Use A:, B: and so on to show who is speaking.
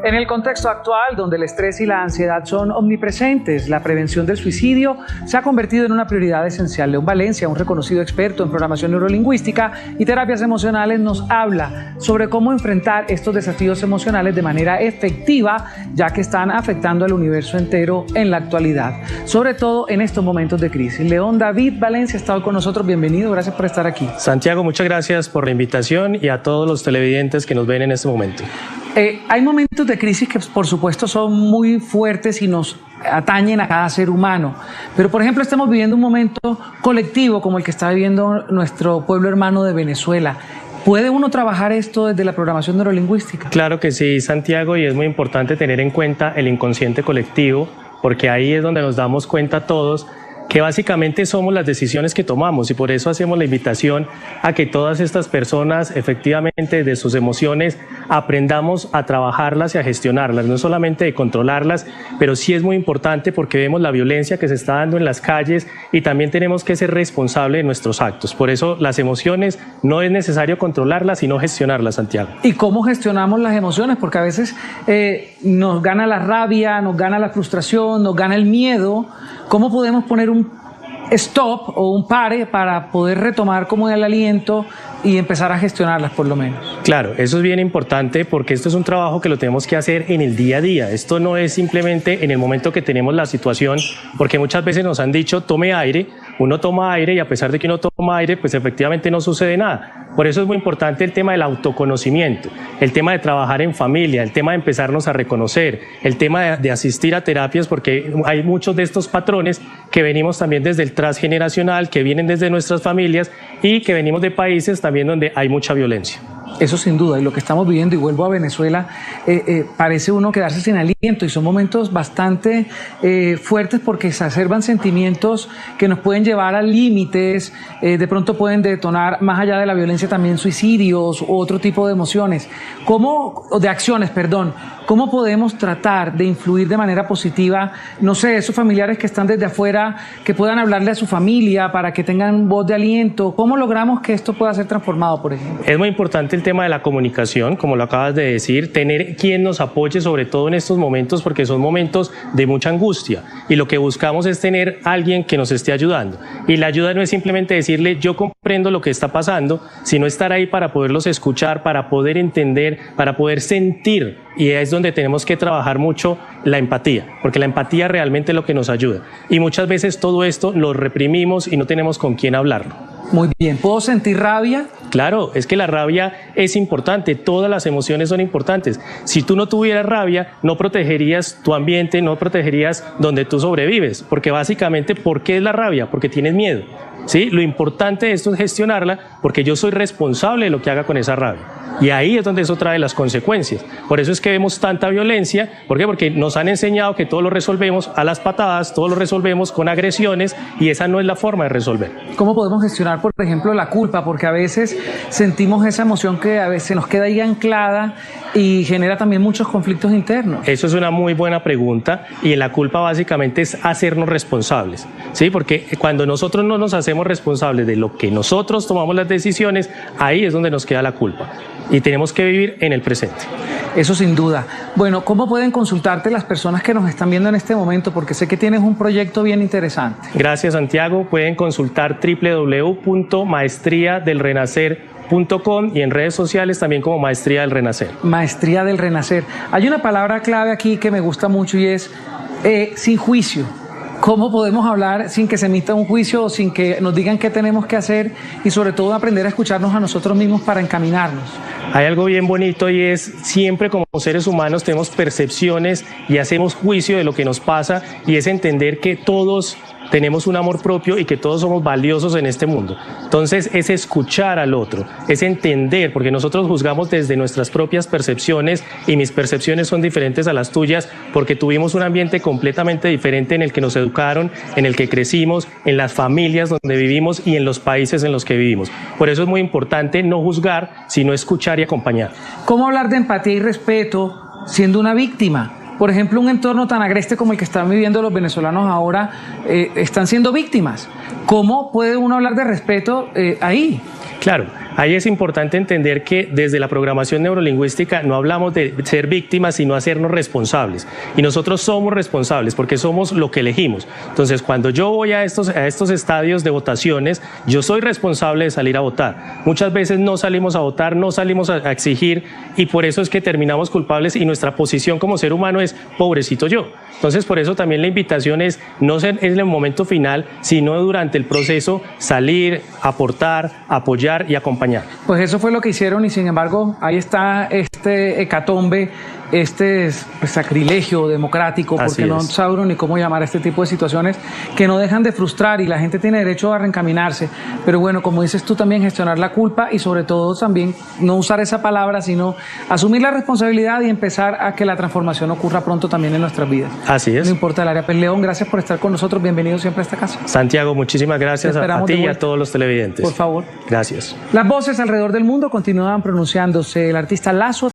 A: En el contexto actual, donde el estrés y la ansiedad son omnipresentes, la prevención del suicidio se ha convertido en una prioridad esencial. León Valencia, un reconocido experto en programación neurolingüística y terapias emocionales, nos habla sobre cómo enfrentar estos desafíos emocionales de manera efectiva, ya que están afectando al universo entero en la actualidad, sobre todo en estos momentos de crisis. León David Valencia está hoy con nosotros. Bienvenido, gracias por estar aquí.
B: Santiago, muchas gracias por la invitación y a todos los televidentes que nos ven en este momento.
A: Hay momentos de crisis que, por supuesto, son muy fuertes y nos atañen a cada ser humano. Pero, por ejemplo, estamos viviendo un momento colectivo como el que está viviendo nuestro pueblo hermano de Venezuela. ¿Puede uno trabajar esto desde la programación neurolingüística?
B: Claro que sí, Santiago, y es muy importante tener en cuenta el inconsciente colectivo, porque ahí es donde nos damos cuenta todos que básicamente somos las decisiones que tomamos, y por eso hacemos la invitación a que todas estas personas efectivamente de sus emociones aprendamos a trabajarlas y a gestionarlas, no solamente de controlarlas, pero sí es muy importante porque vemos la violencia que se está dando en las calles y también tenemos que ser responsables de nuestros actos. Por eso las emociones no es necesario controlarlas, sino gestionarlas, Santiago.
A: ¿Y cómo gestionamos las emociones? Porque a veces nos gana la rabia, nos gana la frustración, nos gana el miedo. ¿Cómo podemos poner un stop o un pare para poder retomar como el aliento y empezar a gestionarlas por lo menos?
B: Claro, eso es bien importante porque esto es un trabajo que lo tenemos que hacer en el día a día. Esto no es simplemente en el momento que tenemos la situación, porque muchas veces nos han dicho tome aire, uno toma aire y a pesar de que uno toma aire, pues efectivamente no sucede nada. Por eso es muy importante el tema del autoconocimiento, el tema de trabajar en familia, el tema de empezarnos a reconocer, el tema de asistir a terapias, porque hay muchos de estos patrones que venimos también desde el transgeneracional, que vienen desde nuestras familias y que venimos de países también donde hay mucha violencia.
A: Eso sin duda, y lo que estamos viviendo, y vuelvo a Venezuela, parece uno quedarse sin aliento, y son momentos bastante fuertes porque exacerban sentimientos que nos pueden llevar a límites, de pronto pueden detonar, más allá de la violencia, también suicidios u otro tipo de emociones, de acciones, perdón. ¿Cómo podemos tratar de influir de manera positiva, no sé, esos familiares que están desde afuera, que puedan hablarle a su familia para que tengan voz de aliento? ¿Cómo logramos que esto pueda ser transformado, por ejemplo?
B: Es muy importante el tema de la comunicación, como lo acabas de decir, tener quien nos apoye, sobre todo en estos momentos, porque son momentos de mucha angustia, y lo que buscamos es tener alguien que nos esté ayudando. Y la ayuda no es simplemente decirle yo comprendo lo que está pasando, sino estar ahí para poderlos escuchar, para poder entender, para poder sentir. Y es donde tenemos que trabajar mucho la empatía, porque la empatía realmente es lo que nos ayuda. Y muchas veces todo esto lo reprimimos y no tenemos con quién hablarlo.
A: Muy bien. ¿Puedo sentir rabia?
B: Claro, es que la rabia es importante, todas las emociones son importantes. Si tú no tuvieras rabia, no protegerías tu ambiente, no protegerías donde tú sobrevives, porque básicamente, ¿por qué es la rabia? Porque tienes miedo. ¿Sí? Lo importante de esto es gestionarla, porque yo soy responsable de lo que haga con esa rabia. Y ahí es donde eso trae las consecuencias. Por eso es que vemos tanta violencia. ¿Por qué? Porque nos han enseñado que todo lo resolvemos a las patadas, todo lo resolvemos con agresiones, y esa no es la forma de resolver.
A: ¿Cómo podemos gestionar, por ejemplo, la culpa? Porque a veces sentimos esa emoción que a veces nos queda ahí anclada y genera también muchos conflictos internos.
B: Eso es una muy buena pregunta, y la culpa básicamente es hacernos responsables, ¿sí? Porque cuando nosotros no nos hacemos responsables de lo que nosotros tomamos las decisiones, ahí es donde nos queda la culpa. Y tenemos que vivir en el presente.
A: Eso sin duda. Bueno, ¿cómo pueden consultarte las personas que nos están viendo en este momento? Porque sé que tienes un proyecto bien interesante.
B: Gracias, Santiago. Pueden consultar www.maestriadelrenacer.com y en redes sociales también como Maestría del Renacer.
A: Maestría del Renacer. Hay una palabra clave aquí que me gusta mucho y es sin juicio. ¿Cómo podemos hablar sin que se emita un juicio o sin que nos digan qué tenemos que hacer, y sobre todo aprender a escucharnos a nosotros mismos para encaminarnos?
B: Hay algo bien bonito, y es siempre como seres humanos tenemos percepciones y hacemos juicio de lo que nos pasa, y es entender que todos tenemos un amor propio y que todos somos valiosos en este mundo. Entonces es escuchar al otro, es entender, porque nosotros juzgamos desde nuestras propias percepciones, y mis percepciones son diferentes a las tuyas porque tuvimos un ambiente completamente diferente en el que nos educaron, en el que crecimos, en las familias donde vivimos y en los países en los que vivimos. Por eso es muy importante no juzgar, sino escuchar y acompañar.
A: ¿Cómo hablar de empatía y respeto siendo una víctima? Por ejemplo, un entorno tan agreste como el que están viviendo los venezolanos ahora, están siendo víctimas. ¿Cómo puede uno hablar de respeto ahí?
B: Claro, Ahí es importante entender que desde la programación neurolingüística no hablamos de ser víctimas, sino hacernos responsables. Y nosotros somos responsables porque somos lo que elegimos. Entonces, cuando yo voy a estos estadios de votaciones, yo soy responsable de salir a votar. Muchas veces no salimos a votar, no salimos a exigir, y por eso es que terminamos culpables, y nuestra posición como ser humano es pobrecito yo. Entonces, por eso también la invitación es no ser en el momento final, sino durante el proceso salir, aportar, apoyar y acompañar.
A: Pues eso fue lo que hicieron, y sin embargo ahí está este hecatombe, este sacrilegio democrático, porque no sabe uno ni cómo llamar a este tipo de situaciones que no dejan de frustrar, y la gente tiene derecho a reencaminarse. Pero bueno, como dices tú también, gestionar la culpa, y sobre todo también no usar esa palabra, sino asumir la responsabilidad y empezar a que la transformación ocurra pronto también en nuestras vidas.
B: Así es.
A: No importa el área. Pues León, gracias por estar con nosotros, bienvenido siempre a esta casa.
B: Santiago, muchísimas gracias a ti y a todos los televidentes.
A: Por favor.
B: Gracias.
A: Las voces alrededor del mundo continúan pronunciándose. El artista Lazo